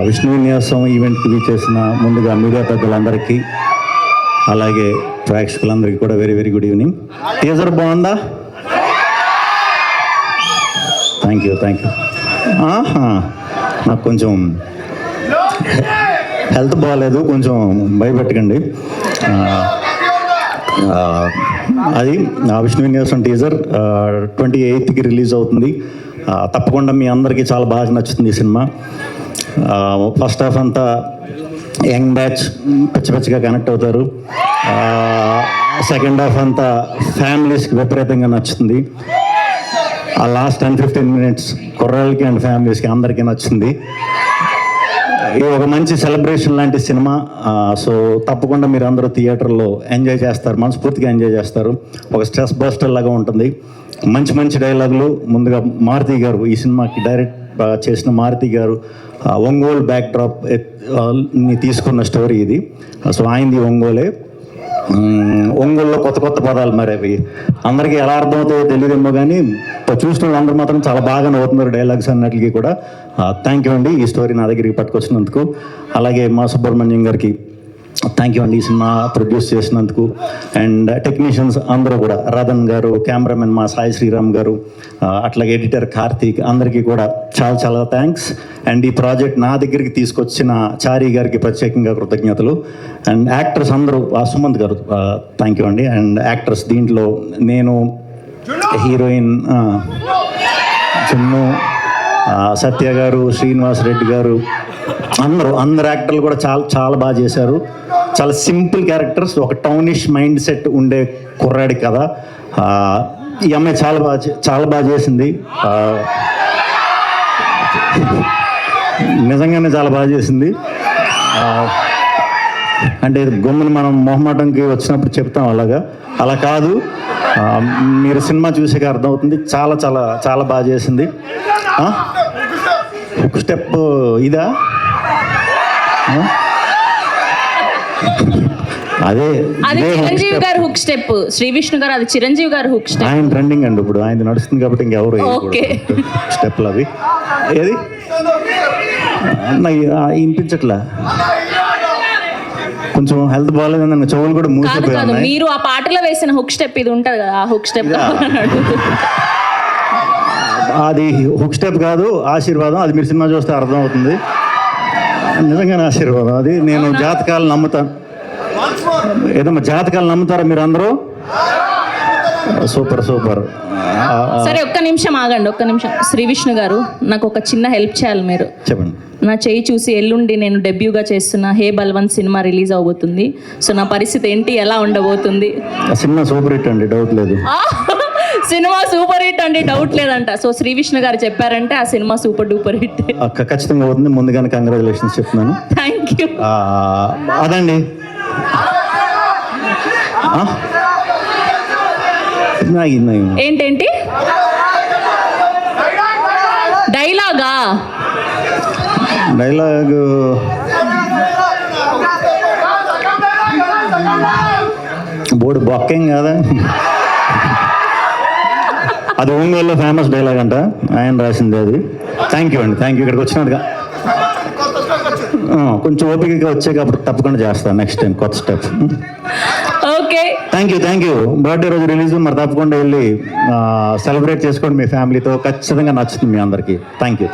విష్ణు విన్యాసం ఈవెంట్కి విచ్చేసిన ముందుగా మీడియా పెద్దలందరికీ అలాగే ప్రేక్షకులందరికీ కూడా very very good evening. Teaser బాగుందా? Thank you. నాకు కొంచెం హెల్త్ బాగాలేదు, కొంచెం భయపెట్టకండి. అది విష్ణు విన్యాసం టీజర్ 28కి రిలీజ్ అవుతుంది. తప్పకుండా మీ అందరికీ చాలా బాగా నచ్చుతుంది ఈ సినిమా. ఫస్ట్ హాఫ్ అంతా యంగ్ బ్యాచ్ పిచ్చిగా కనెక్ట్ అవుతారు. సెకండ్ హాఫ్ అంతా ఫ్యామిలీస్కి విపరీతంగా నచ్చుతుంది. ఆ లాస్ట్ 10-15 minutes కుర్రాళ్ళకి అండ్ ఫ్యామిలీస్కి అందరికీ నచ్చుతుంది. ఇది ఒక మంచి సెలబ్రేషన్ లాంటి సినిమా. సో తప్పకుండా మీరు అందరూ థియేటర్లో ఎంజాయ్ చేస్తారు, మనస్ఫూర్తిగా ఎంజాయ్ చేస్తారు. ఒక స్ట్రెస్ బస్టర్ లాగా ఉంటుంది. మంచి డైలాగులు. ముందుగా మారుతి గారు, ఈ సినిమాకి డైరెక్ట్ చేసిన మారుతి గారు ఒంగోలు బ్యాక్డ్రాప్ ని తీసుకున్న స్టోరీ ఇది. సో ఆయనది ఒంగోలే. ఒంగోలులో కొత్త పదాలు, మరి అవి అందరికీ ఎలా అర్థమవుతాయో తెలియదేమో కానీ చూసిన వాళ్ళందరూ మాత్రం చాలా బాగా నవ్వుతున్నారు డైలాగ్స్ అన్నట్లకి కూడా. థ్యాంక్ యూ అండి ఈ స్టోరీ నా దగ్గరికి పట్టుకొచ్చినందుకు. అలాగే మా సుబ్రహ్మణ్యం గారికి థ్యాంక్ యూ అండి ఈ సినిమా ప్రొడ్యూస్ చేసినందుకు. అండ్ టెక్నీషియన్స్ అందరూ కూడా, రాధన్ గారు, కెమెరామెన్ మా సాయి శ్రీరామ్ గారు, అట్లాగే ఎడిటర్ కార్తీక్, అందరికీ కూడా చాలా థ్యాంక్స్. అండ్ ఈ ప్రాజెక్ట్ నా దగ్గరికి తీసుకొచ్చిన చారీ గారికి ప్రత్యేకంగా కృతజ్ఞతలు. అండ్ యాక్టర్స్ అందరూ, సుమంత్ గారు థ్యాంక్ యూ అండి. అండ్ యాక్టర్స్ దీంట్లో నేను, హీరోయిన్ చిన్ను, సత్య గారు, శ్రీనివాస్ రెడ్డి గారు, అందరు యాక్టర్లు కూడా చాలా బాగా చేశారు. చాలా సింపుల్ క్యారెక్టర్స్, ఒక టౌనిష్ మైండ్ సెట్ ఉండే కుర్రాడి కదా. ఈ అమ్మాయి చాలా బాగా చేసింది. నిజంగానే చాలా బాగా చేసింది. అంటే గమ్ముని మనం మొహమాటంకి వచ్చినప్పుడు చెప్తాం అలా కాదు. మీరు సినిమా చూసాక అర్థమవుతుంది. చాలా బాగా చేసింది. ఒక స్టెప్ ఇదా, అదే చిరంజీవి గారు హుక్ స్టెప్, శ్రీ విష్ణు గారు అది చిరంజీవి గారు హుక్ స్టెప్. ఆయన ట్రెండింగ్ అండి ఇప్పుడు, ఆయన నడుస్తుంది కాబట్టి ఇంకెవరు స్టెప్లు అవి. ఏది వినిపించట్లా, కొంచెం హెల్త్ బాగాలేదని నన్ను చెవులు కూడా మూసిపోయాను. మీరు ఆ పాటలో వేసిన హుక్ స్టెప్ ఇది ఉంటది కదా, ఆ హుక్ స్టెప్ అది హుక్ స్టెప్ కాదు, ఆశీర్వాదం. అది మీరు సినిమా చూస్తే అర్థం అవుతుంది. నిజంగానే ఆశీర్వాదం అది. నేను జాతకాలు నమ్ముతాను. ఏదమ్మా జాతకాలు నమ్ముతారా మీరు అందరూ? సూపర్. సరే ఒక్క నిమిషం ఆగండి, ఒక్క నిమిషం. శ్రీ విష్ణు గారు, నాకు ఒక చిన్న హెల్ప్ చేయాలి మీరు. చెప్పండి. నా చేయి చూసి ఎల్లుండి నేను డెబ్యూగా చేస్తున్న హే బల్వంత్ సినిమా రిలీజ్ అవబోతుంది. సో నా పరిస్థితి ఏంటి, ఎలా ఉండబోతుంది? సినిమా సూపర్ హిట్ అండి, డౌట్ లేదు. సినిమా సూపర్ హిట్ అండి, డౌట్ లేదంట. సో శ్రీ విష్ణు గారు చెప్పారంటే ఆ సినిమా సూపర్ డూపర్ హిట్ ఖచ్చితంగా అవుతుంది. ముందుగానే కంగ్రాచులేషన్స్ చెప్తున్నాను. Thank you. అదండి ఏంటేంటి డైలాగు బోర్డు బొక్కేం కాదా, అది ఒంగోలులో ఫేమస్ డైలాగ్ అంట, ఆయన రాసింది అది. థ్యాంక్ యూ అండి, థ్యాంక్ యూ. ఇక్కడికి వచ్చినట్టుగా కొంచెం ఓపికగా వచ్చేటప్పుడు తప్పకుండా చేస్తాను నెక్స్ట్ టైం కొత్త step. Okay, thank you. Birthday రోజు రిలీజ్, మరి తప్పకుండా వెళ్ళి సెలబ్రేట్ చేసుకోండి మీ ఫ్యామిలీతో. ఖచ్చితంగా నచ్చుతుంది మీ అందరికీ. Thank you.